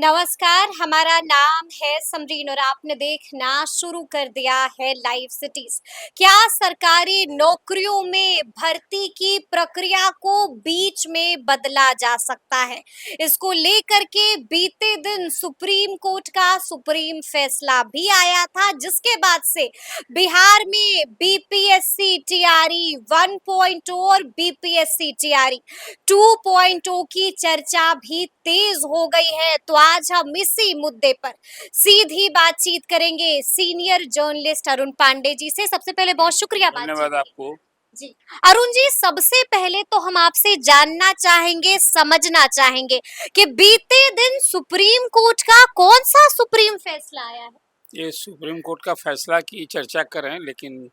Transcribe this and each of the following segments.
नमस्कार, हमारा नाम है समरीन और आपने देखना शुरू कर दिया है लाइव सिटीज। क्या सरकारी नौकरियों में भर्ती की प्रक्रिया को बीच में बदला जा सकता है? इसको लेकर के बीते दिन सुप्रीम कोर्ट का सुप्रीम फैसला भी आया था, जिसके बाद से बिहार में बीपीएससी टीआरई 1.0 और बीपीएससी टीआरई 2.0 की चर्चा भी तेज हो गई है। तो आज हम इसी मुद्दे पर सीधी बातचीत करेंगे सीनियर जर्नलिस्ट अरुण पांडे जी से। सबसे पहले बहुत शुक्रिया धन्यवाद आपको जी। अरुण जी, सबसे पहले तो हम आपसे जानना चाहेंगे, समझना चाहेंगे कि बीते दिन सुप्रीम कोर्ट का कौन सा सुप्रीम फैसला आया है? ये सुप्रीम कोर्ट का फैसला की चर्चा करें, लेकिन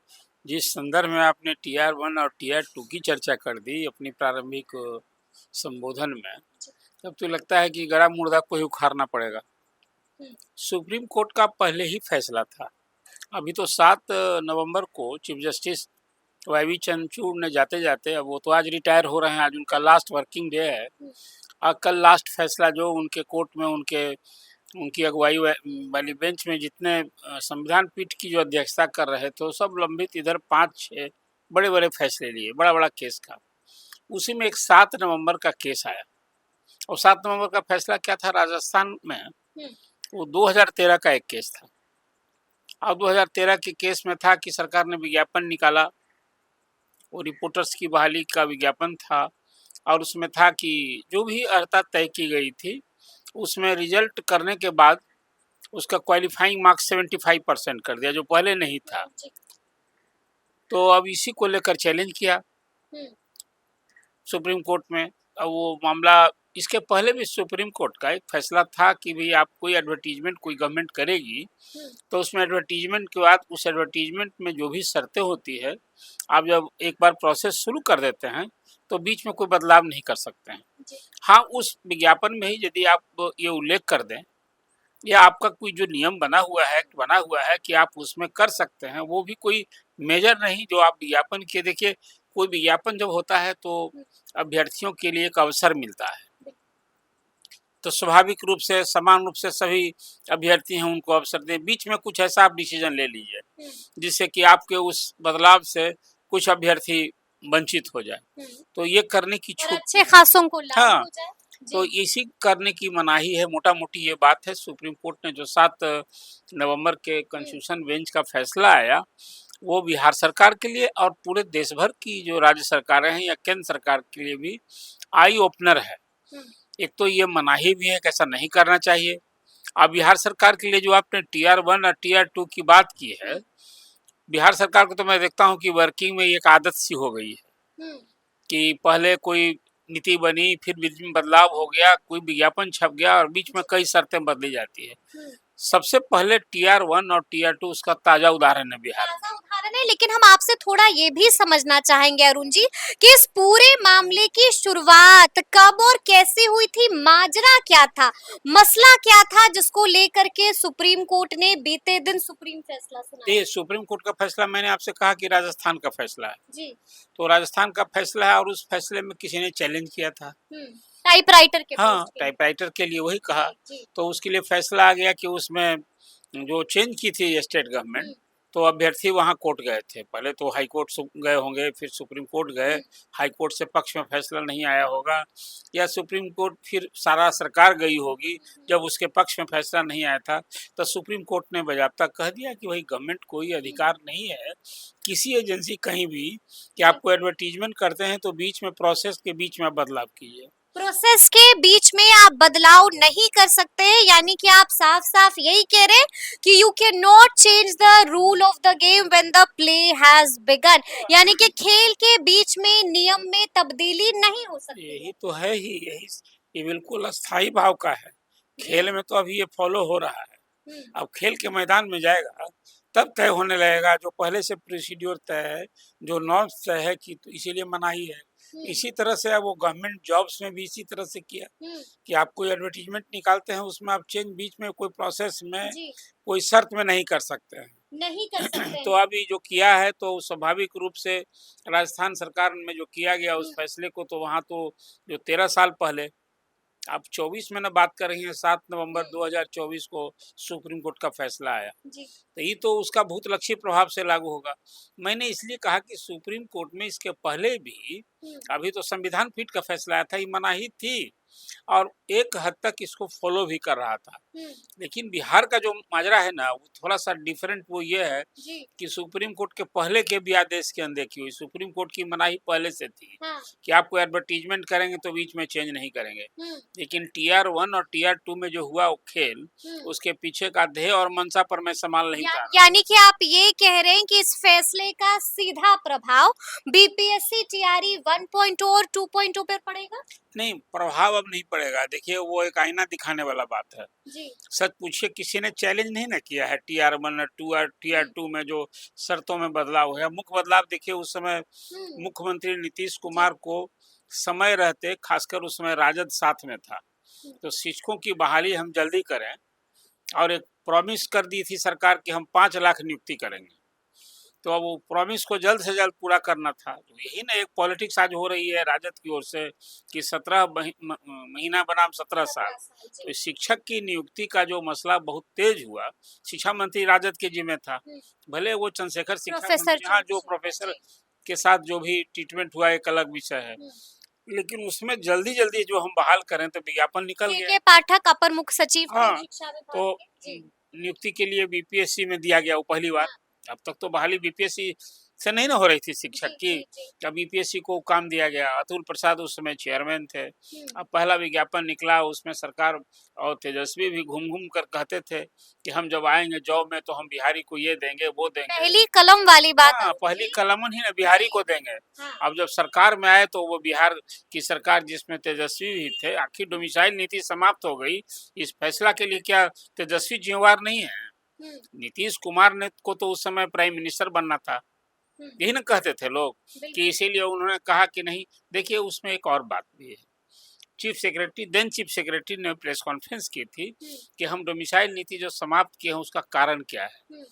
जिस संदर्भ में आपने टीआर 1 और टीआर 2 की चर्चा कर दी अपनी प्रारंभिक संबोधन में, तब तो लगता है कि गड़ा मुर्दा को ही उखाड़ना पड़ेगा। सुप्रीम कोर्ट का पहले ही फैसला था। अभी तो 7 नवंबर को चीफ जस्टिस वाई चंद्रचूड़ ने जाते जाते, अब वो तो आज रिटायर हो रहे हैं, आज उनका लास्ट वर्किंग डे है, और कल लास्ट फैसला जो उनके कोर्ट में उनकी अगुवाई वाली बेंच में जितने संविधान पीठ की जो अध्यक्षता कर रहे थे, सब लंबित इधर 5-6 बड़े बड़े फैसले लिए, बड़ा बड़ा केस का। उसी में एक 7 नवंबर का केस आया, और 7 नवंबर का फैसला क्या था? राजस्थान में वो 2013 का एक केस था। और 2013 के केस में था कि सरकार ने विज्ञापन निकाला, वो रिपोर्टर्स की बहाली का विज्ञापन था, और उसमें था कि जो भी अर्हता तय की गई थी उसमें रिजल्ट करने के बाद उसका क्वालिफाइंग मार्क्स 75% कर दिया, जो पहले नहीं था। तो अब इसी को लेकर चैलेंज किया सुप्रीम कोर्ट में। अब वो मामला, इसके पहले भी सुप्रीम कोर्ट का एक फैसला था कि भाई आप कोई एडवर्टीजमेंट कोई गवर्नमेंट करेगी तो उसमें एडवर्टीजमेंट के बाद उस एडवर्टीजमेंट में जो भी शर्तें होती है, आप जब एक बार प्रोसेस शुरू कर देते हैं तो बीच में कोई बदलाव नहीं कर सकते हैं। हाँ, उस विज्ञापन में ही यदि आप ये उल्लेख कर दें या आपका कोई जो नियम बना हुआ है कि आप उसमें कर सकते हैं, वो भी कोई मेजर नहीं जो आप विज्ञापन किए। देखिए, कोई विज्ञापन जब होता है तो अभ्यर्थियों के लिए एक अवसर मिलता है, तो स्वाभाविक रूप से समान रूप से सभी अभ्यर्थी हैं उनको अवसर दें। बीच में कुछ ऐसा आप डिसीजन ले लीजिए जिससे कि आपके उस बदलाव से कुछ अभ्यर्थी वंचित हो जाए, तो ये करने की छूट अच्छे खासों को लाभ हाँ, हो जाए। तो इसी करने की मनाही है, मोटा मोटी ये बात है। सुप्रीम कोर्ट ने जो 7 नवंबर के कॉन्स्टिट्यूशन बेंच का फैसला आया, वो बिहार सरकार के लिए और पूरे देश भर की जो राज्य सरकारें हैं या केंद्र सरकार के लिए भी आई ओपनर है। एक तो ये मनाही भी है कि ऐसा नहीं करना चाहिए। अब बिहार सरकार के लिए जो आपने टीआर 1 और टीआर 2 की बात की है, बिहार सरकार को तो मैं देखता हूँ कि वर्किंग में एक आदत सी हो गई है कि पहले कोई नीति बनी, फिर बीच में बदलाव हो गया, कोई विज्ञापन छप गया और बीच में कई शर्तें बदली जाती है। सबसे पहले टीआर 1 और टीआर 2 उसका ताजा उदाहरण है बिहार। ताजा उदाहरण है, लेकिन हम आपसे थोड़ा ये भी समझना चाहेंगे अरुण जी कि इस पूरे मामले की शुरुआत कब और कैसे हुई थी? माजरा क्या था, मसला क्या था जिसको लेकर के सुप्रीम कोर्ट ने बीते दिन सुप्रीम फैसला सुनाया? ये सुप्रीम कोर्ट का फैसला, मैंने आपसे कहा कि राजस्थान का फैसला है जी। तो राजस्थान का फैसला है, और उस फैसले में किसी ने चैलेंज किया था। टाइपराइटर के हाँ, पोस्ट के। टाइपराइटर के लिए वही कहा। जी। तो उसके लिए फैसला आ गया कि उसमें जो चेंज की थी स्टेट गवर्नमेंट, तो अभ्यर्थी वहाँ कोर्ट गए थे। पहले तो हाई कोर्ट गए होंगे, फिर सुप्रीम कोर्ट गए, हाई कोर्ट से पक्ष में फैसला नहीं आया होगा, या सुप्रीम कोर्ट फिर सारा सरकार गई होगी, जब उसके पक्ष में फैसला नहीं आया था तो सुप्रीम कोर्ट ने बजाबता कह दिया कि भाई गवर्नमेंट कोई अधिकार नहीं है किसी एजेंसी कहीं भी कि आपको एडवर्टीजमेंट करते हैं तो बीच में प्रोसेस के बीच में बदलाव कीजिए। प्रोसेस के बीच में आप बदलाव नहीं कर सकते हैं, यानी कि आप साफ साफ यही कह रहे हैं कि you can not change the rule of the game when the play has begin, यानी कि खेल के बीच में नियम में तब्दीली नहीं हो सकती। यही तो है ही, ये बिल्कुल अस्थाई भाव का है। खेल में तो अभी ये फॉलो हो रहा है, अब खेल के मैदान में जाएगा तब तय होने लगेगा। जो पहले से प्रोसीड्योर तय है, जो नॉर्म्स तय है कि तो इसीलिए मनाही है। इसी तरह से अब वो गवर्नमेंट जॉब्स में भी इसी तरह से किया कि आप कोई एडवर्टीजमेंट निकालते हैं, उसमें आप चेंज बीच में कोई प्रोसेस में कोई शर्त में नहीं कर सकते हैं। नहीं कर सकते तो अभी जो किया है तो स्वाभाविक रूप से राजस्थान सरकार में जो किया गया उस फैसले को, तो वहाँ तो जो 13 साल पहले आप 24 में ना बात कर रही हैं, 7 नवंबर हम्म, 2024 को सुप्रीम कोर्ट का फैसला आया। जी। तो ये तो उसका भूतलक्षी प्रभाव से लागू होगा। मैंने इसलिए कहा कि सुप्रीम कोर्ट में इसके पहले भी हम्म, अभी तो संविधान पीठ का फैसला आया था, ये मनाही थी और एक हद तक इसको फॉलो भी कर रहा था। हम्म, लेकिन बिहार का जो माजरा है ना, वो थोड़ा-सा डिफरेंट वो ये है जी। कि सुप्रीम कोर्ट के पहले के भी आदेश की अनदेखी हुई। सुप्रीम कोर्ट की मनाही पहले से थी हाँ। कि आपको एडवर्टाइज़मेंट करेंगे तो बीच में चेंज नहीं करेंगे। हम्म, लेकिन टीआर 1 और टीआर 2 में जो हुआ वो खेल, हम्म। उसके पीछे का ध्येय और मंशा पर मैं सवाल नहीं उठा रहा। यानी कि आप ये कह रहे हैं कि इस फैसले का सीधा प्रभाव बीपीएससी टीआरई 1.0 और 2.0 पर पड़ेगा? नहीं, प्रभाव अब नहीं पड़ेगा। देखिए, वो एक आईना दिखाने वाला बात है। जी। सच पूछिए, किसी ने चैलेंज नहीं ना किया है टीआर 1 और टीआर हम्म, 2 में जो शर्तों में बदलाव हुआ है। मुख्य बदलाव देखिए, उस समय हम्म, मुख्यमंत्री नीतीश जी। कुमार को समय रहते, खासकर उस समय राजद साथ में था, हम्म, तो शिक्षकों की बहाली हम जल्दी करें और एक प्रॉमिस कर दी थी सरकार कि हम 5 लाख नियुक्ति करेंगे। तो अब वो प्रॉमिस को जल्द से जल्द पूरा करना था। तो यही ना एक पॉलिटिक्स आज हो रही है राजद की ओर से कि 17 महीना बनाम 17 साल। 17 साल, तो जी। इस शिक्षक की नियुक्ति का जो मसला बहुत तेज हुआ, शिक्षा मंत्री राजद के जिम्मे था। हम्म, भले वो चंद्रशेखर शिक्षा प्रोफेसर मंत्री, हाँ, जो चंद्रशेखर, प्रोफेसर जी। के साथ जो भी ट्रीटमेंट हुआ एक अलग विषय है। हम्म। लेकिन उसमें जल्दी-जल्दी जो हम बहाल करें तो विज्ञापन निकल के गया। के पाठक अपर मुख्य सचिव थे हाँ, शिक्षा विभाग तो के, जी। नियुक्ति के लिए बीपीएससी में दिया गया वो पहली बार। हाँ, अब तक तो बहाली बीपीएससी से नहीं ना हो रही थी शिक्षक जी, की। जी, जी। अब बीपीएससी को काम दिया गया। अतुल प्रसाद उस समय चेयरमैन थे। हम्म, अब पहला विज्ञापन निकला, उसमें सरकार और तेजस्वी भी घूम-घूम कर कहते थे कि हम जब आएँगे जॉब में तो हम बिहारी को ये देंगे, वो देंगे। पहली कलम वाली बात हाँ, अरुण पहली जी। कलमन ही ना बिहारी जी। को देंगे। हाँ। अब जब सरकार में आए तो वो बिहार की सरकार जिसमें तेजस्वी भी थे, आखिर डोमिसाइल नीति समाप्त हो गई। इस फैसला के लिए क्या तेजस्वी जिम्मेवार नहीं है? हम्म, नीतीश कुमार ने को तो उस समय प्राइम मिनिस्टर बनना था। हम्म, यही ना कहते थे लोग कि बिल्कुल। इसीलिए उन्होंने कहा कि नहीं। देखिए, उसमें एक और बात भी है। चीफ सेक्रेटरी ने प्रेस कॉन्फ्रेंस की थी हम्म, कि हम डोमिसाइल नीति जो समाप्त किए हैं उसका कारण क्या है? हम्म,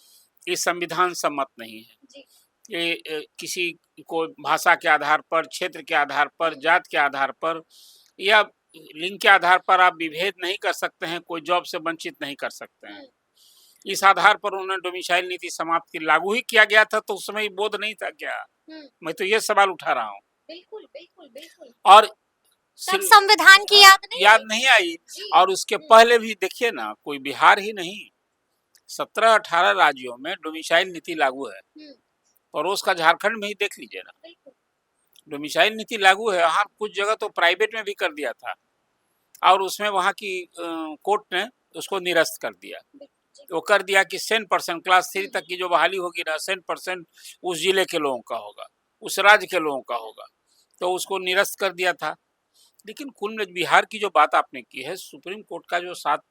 ये संविधान सम्मत नहीं है। जी। ये किसी को भाषा के आधार पर, क्षेत्र के आधार पर, हम्म, जात के आधार पर या लिंग के आधार पर आप विभेद नहीं कर सकते हैं, कोई जॉब से वंचित नहीं कर सकते हैं। हम्म, इस आधार पर उन्होंने डोमिसाइल नीति समाप्त की। लागू ही किया गया था तो उस समय ये बोध नहीं था क्या? हम्म, मैं तो ये सवाल उठा रहा हूँ। बिल्कुल, बिल्कुल, बिल्कुल। और तब सिर्फ संविधान की याद नहीं याद आई? नहीं आई। जी। और उसके पहले भी देखिए ना, कोई बिहार ही नहीं, 17-18 राज्यों में डोमिसाइल नीति लागू है। हुँ, पड़ोस का झारखंड में ही देख लीजिए ना, बिल्कुल। डोमिसाइल नीति लागू है। हाँ, कुछ जगह तो प्राइवेट में भी कर दिया था और उसमें वहाँ की कोर्ट ने उसको निरस्त कर दिया। जी। वो कर दिया कि 100% क्लास 3 हुँ, तक की जो बहाली होगी ना, 100% उस जिले के लोगों का होगा, उस राज्य के लोगों का होगा। तो उसको निरस्त कर दिया था। लेकिन कुल में बिहार की जो बात आपने की है, सुप्रीम कोर्ट का जो 7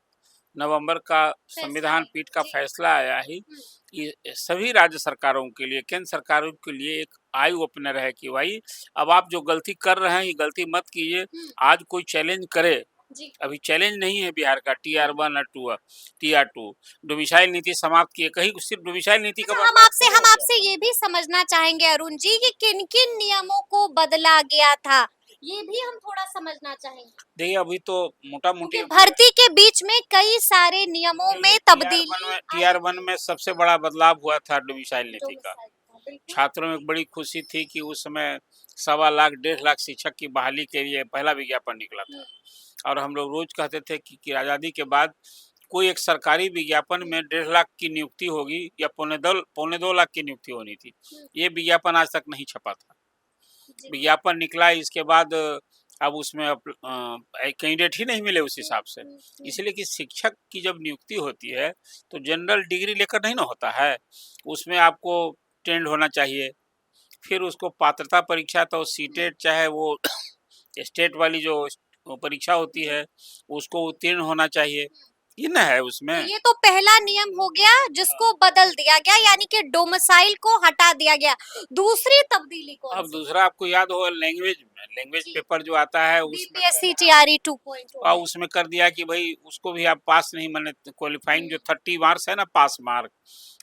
नवंबर का फैसला संविधान है। पीठ का जी। फैसला आया है, हुँ, ये सभी राज्य सरकारों के लिए, केंद्र सरकारों के लिए एक आई ओपनर है कि भाई, अब आप जो गलती कर रहे हैं ये गलती मत कीजिए। हुँ, आज कोई चैलेंज करे, जी। अभी चैलेंज नहीं है बिहार का टीआर हुँ। 1 और टीआर 2। डोमिसाइल नीति समाप्त की है, कहीं सिर्फ डोमिसाइल नीति का अच्छा, बदलाव थोड़ी हो हम गया आपसे था। ये भी समझना चाहेंगे अरुण जी कि किन-किन नियमों को बदला गया था? ये भी हम थोड़ा समझना चाहेंगे। देखिए, अभी तो मोटा क्योंकि मोटी भर्ती के बीच में कई सारे नियमों में तब्दीली आई टीआर 1 थी। में सबसे बड़ा बदलाव हुआ था डोमिसाइल नीति का। डोमिसाइल का, बिल्कुल। छात्रों में एक बड़ी खुशी थी कि उस समय 1.25 लाख 1.5 लाख शिक्षक की बहाली के लिए पहला विज्ञापन निकला हुँ, था। और हम लोग रोज कहते थे कि आज़ादी के बाद कोई एक सरकारी विज्ञापन हुँ, में 1.5 लाख की नियुक्ति होगी या पौने 2 लाख की नियुक्ति होनी थी। हुँ, ये विज्ञापन आज तक नहीं छपा था। जी। विज्ञापन निकला, इसके बाद अब उसमें कैंडिडेट ही नहीं मिले उस हुँ, हिसाब से। हुँ, हुँ, इसलिए कि शिक्षक की जब नियुक्ति होती है तो जनरल डिग्री लेकर नहीं ना होता है। उसमें आपको ट्रेंड होना चाहिए। फिर उसको पात्रता परीक्षा तो हुँ, सीटेट चाहे वो स्टेट वाली जो परीक्षा होती जी। है, उसको उत्तीर्ण होना चाहिए। ये ना है उसमें। तो ये तो पहला नियम हो गया जिसको बदल दिया गया यानी कि डोमिसाइल को हटा दिया गया। दूसरी तब्दीली अब कौन-सी है? दूसरा आपको याद होगा लैंग्वेज जी, पेपर जो आता है उसमें बीपीएससी टीआरई 2.0 में। उसमें कर दिया कि भाई उसको भी आप पास नहीं, माने क्वालिफाइंग जो हुँ, 30 मार्क्स है ना, पास मार्क,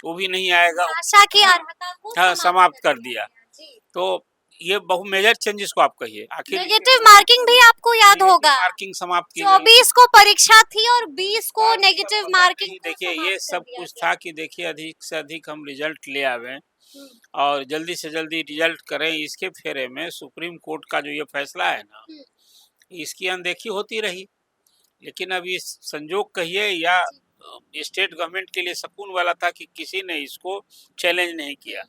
वो भी नहीं आएगा। भाषा की हाँ, अर्हता को हाँ, समाप्त समाप्त कर कर दिया दिया। गया। जी। तो ये बहु मेजर चेंज इसको आप कहिए। आखिर नेगेटिव मार्किंग भी आपको याद नेगेटिव होगा, मार्किंग समाप्त की गई। 24 को परीक्षा थी और 20 को बाद में सब नेगेटिव पता मार्किंग नहीं, को देखिए ये समाप्त कर सब दिया कुछ गया। था कि देखिए अधिक से अधिक हम रिजल्ट ले आवें हम्म, और जल्दी से जल्दी रिजल्ट करें, इसके फेरे में सुप्रीम कोर्ट का जो ये फैसला है ना, हम्म, इसकी अनदेखी होती रही। लेकिन अब इस संजोग कहिए या जी, स्टेट गवर्नमेंट के लिए सुकून वाला था कि किसी ने इसको चैलेंज नहीं किया।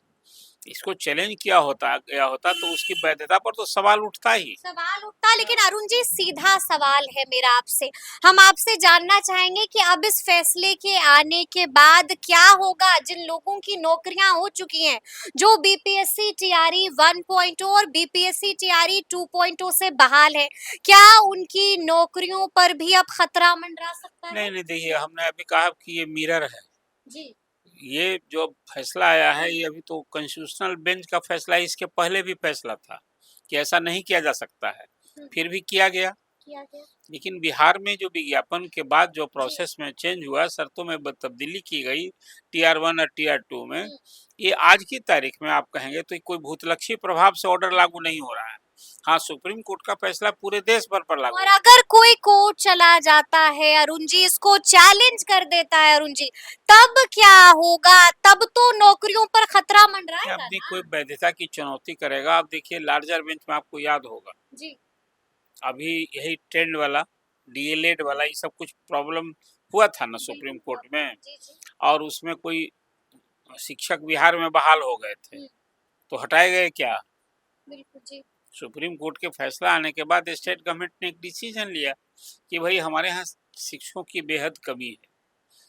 इसको चैलेंज किया होता गया होता तो उसकी वैधता पर तो सवाल उठता ही। सवाल उठता, लेकिन अरुण जी सीधा सवाल है मेरा आपसे। हम आपसे जानना चाहेंगे कि अब इस फैसले के आने के बाद क्या होगा जिन लोगों की नौकरियां हो चुकी हैं, जो बीपीएससी टीआरई 1.0 और बीपीएससी टीआरई 2.0 से बहाल है, क्या उनकी नौकरियों पर भी अब खतरा मंडरा सकता है? नहीं नहीं, देखिए हमने अभी कहा कि ये मिरर है। जी, ये जो फैसला आया है ये अभी तो कॉन्स्टिट्यूशनल बेंच का फैसला है, इसके पहले भी फैसला था कि ऐसा नहीं किया जा सकता है, फिर भी किया गया। किया गया। लेकिन बिहार में जो विज्ञापन के बाद जो जी, प्रोसेस में चेंज हुआ, शर्तों में तब्दीली की गई टीआर 1 और टीआर 2 में, हम्म, ये आज की तारीख में आप कहेंगे तो कोई भूतलक्षी प्रभाव से ऑर्डर लागू नहीं हो रहा है। हाँ, सुप्रीम कोर्ट का फैसला पूरे देश भर पर लागू और है। अगर कोई कोर्ट चला जाता है अरुण जी, इसको चैलेंज कर देता है अरुण जी, तब क्या होगा? तब तो नौकरियों पर खतरा मंडराएगा अब भी कोई ना? वैधता की चुनौती करेगा। आप देखिए लार्जर बेंच में आपको याद होगा, जी, अभी यही ट्रेंड वाला डीएलएड वाला ये सब कुछ प्रॉब्लम हुआ था ना सुप्रीम बिल्कुल हुआ। कोर्ट में, जी, जी। और उसमें कोई शिक्षक बिहार में बहाल हो गए थे, हुँ, तो हटाए गए क्या? बिल्कुल जी। सुप्रीम कोर्ट के फैसला आने के बाद स्टेट गवर्नमेंट ने एक डिसीजन लिया कि भाई हमारे यहाँ शिक्षकों की बेहद कमी है,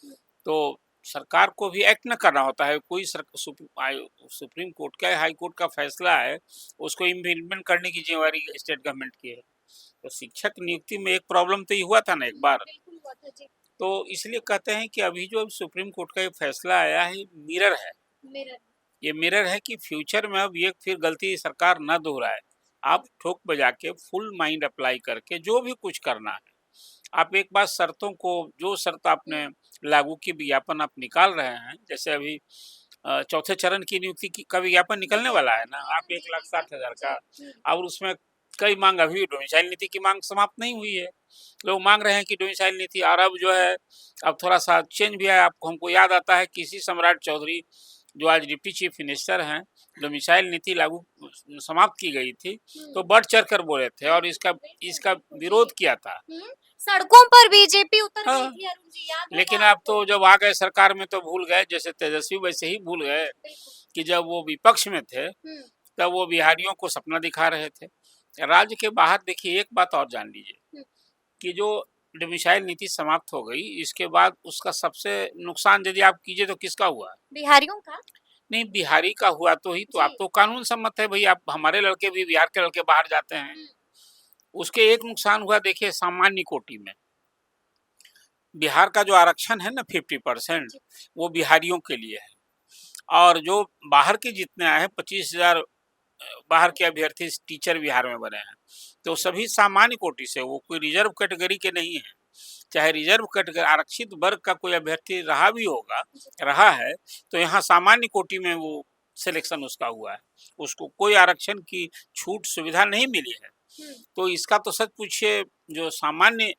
हुँ, तो सरकार को भी एक्ट न करना होता है। कोई सुप्रीम कोर्ट का हाई कोर्ट का फैसला है, उसको इम्प्लीमेंट करने की जिम्मेवारी स्टेट गवर्नमेंट की है। तो शिक्षक नियुक्ति में एक प्रॉब्लम तो ये हुआ था ना एक बार, बिल्कुल हुआ था जी। तो इसलिए कहते हैं कि अभी जो सुप्रीम कोर्ट का ये फैसला आया है मिरर है। मिरर। ये मिरर है कि फ्यूचर में अब ये फिर गलती सरकार न दोहराए। आप ठोक बजा के फुल माइंड अप्लाई करके जो भी कुछ करना है, आप एक बार शर्तों को, जो शर्त आपने हुँ, लागू की विज्ञापन आप निकाल रहे हैं, जैसे अभी चौथे चरण की नियुक्ति की का विज्ञापन निकलने वाला है ना, आप जी, जी, जी। 1,60,000 का, हुँ, और उसमें कई मांग, अभी डोमिसाइल नीति की मांग समाप्त नहीं हुई है। लोग मांग रहे हैं कि डोमिसाइल नीति, और अब जो है अब थोड़ा सा चेंज भी है। आपको हमको याद आता है किसी सम्राट चौधरी जो आज डिप्टी चीफ मिनिस्टर हैं, डोमिसाइल नीति लागू समाप्त की गई थी, तो हुँ, बढ़ चढ़ कर बोले थे और इसका बिल्कुल, इसका बिल्कुल विरोध जी। किया था। हुँ, सड़कों पर बीजेपी उतर गई हाँ, थी अरुण जी, याद लेकिन होगा आप आपको? तो जब आ गए सरकार में तो भूल गए, जैसे तेजस्वी वैसे ही भूल गए बिल्कुल। कि जब वो विपक्ष में थे हुँ, तब वो बिहारियों को सपना दिखा रहे थे। राज्य के बाहर देखिए एक बात और जान लीजिए हुँ, कि जो डोमिसाइल नीति समाप्त हो गई, इसके बाद उसका सबसे नुकसान यदि आप कीजिए तो किसका हुआ? बिहारियों का? नहीं, बिहारी का हुआ तो ही तो, आप जी। तो कानून सम्मत है भई, आप हमारे लड़के भी बिहार के लड़के बाहर जाते हैं। हुँ, उसके एक नुकसान हुआ देखिए सामान्य कोटि में। बिहार का जो आरक्षण है ना 50%, जी, वो बिहारियों के लिए है, और जो बाहर के जितने आए हैं 25,000 बाहर के अभ्यर्थी टीचर बिहार में बने हैं, तो सभी सामान्य कोटि से, वो कोई रिजर्व कैटेगरी के नहीं है। चाहे रिजर्व कैटेगरी आरक्षित वर्ग का कोई अभ्यर्थी रहा भी होगा, जी। रहा है, तो यहाँ सामान्य कोटि में वो सिलेक्शन उसका हुआ है, उसको कोई आरक्षण की छूट सुविधा नहीं मिली है। हुँ, तो इसका तो सच पूछिए, जो सामान्य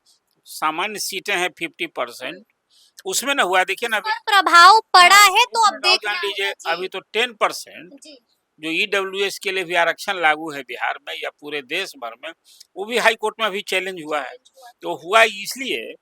सामान्य सीटें हैं 50%, हुँ। उसमें ना हुआ है। देखिए उस ना अभी, पर प्रभाव पड़ा हाँ, है तो अब और जान देखना लीजिए होगा। जी, अभी तो 10% जी। जो ईडब्ल्यूएस के लिए भी आरक्षण लागू है बिहार में या पूरे देश भर में, वो भी हाई कोर्ट में अभी चैलेंज हुआ है। चैलेंज हुआ। तो हुआ इसलिए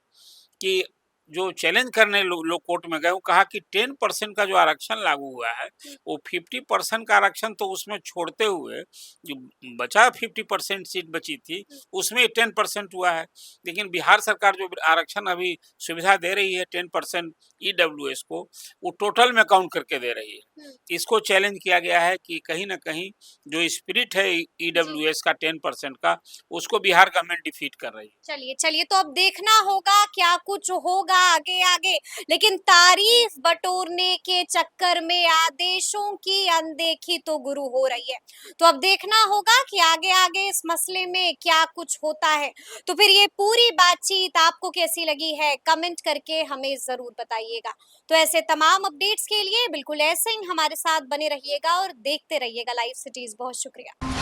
कि जो चैलेंज करने लोग कोर्ट में गए, वो कहा कि 10% का जो आरक्षण लागू हुआ है, हुँ, वो 50% का आरक्षण तो उसमें छोड़ते हुए जो बचा 50% सीट बची थी, हुँ, उसमें 10% हुआ है। लेकिन बिहार सरकार जो आरक्षण अभी सुविधा दे रही है 10% ईडब्ल्यूएस को, वो टोटल में काउंट करके दे रही है। हुँ। इसको चैलेंज किया गया है कि कहीं न कहीं जो स्पिरिट है जी। ईडब्ल्यूएस का 10% का, उसको बिहार गवर्नमेंट डिफीट कर रही है। चलिए, चलिए तो अब देखना होगा क्या कुछ होगा आगे-आगे। लेकिन तारीफ बटोरने के चक्कर में आदेशों की अनदेखी तो गुरु हो रही है। तो अब देखना होगा कि आगे-आगे इस मसले में क्या कुछ होता है। तो फिर ये पूरी बातचीत आपको कैसी लगी है? कमेंट करके हमें ज़रूर बताइएगा। तो ऐसे तमाम अपडेट्स के लिए बिल्कुल ऐसे ही हमारे साथ बने रहिएगा और देखते रहिएगा लाइव सिटीज़। बहुत शुक्रिया।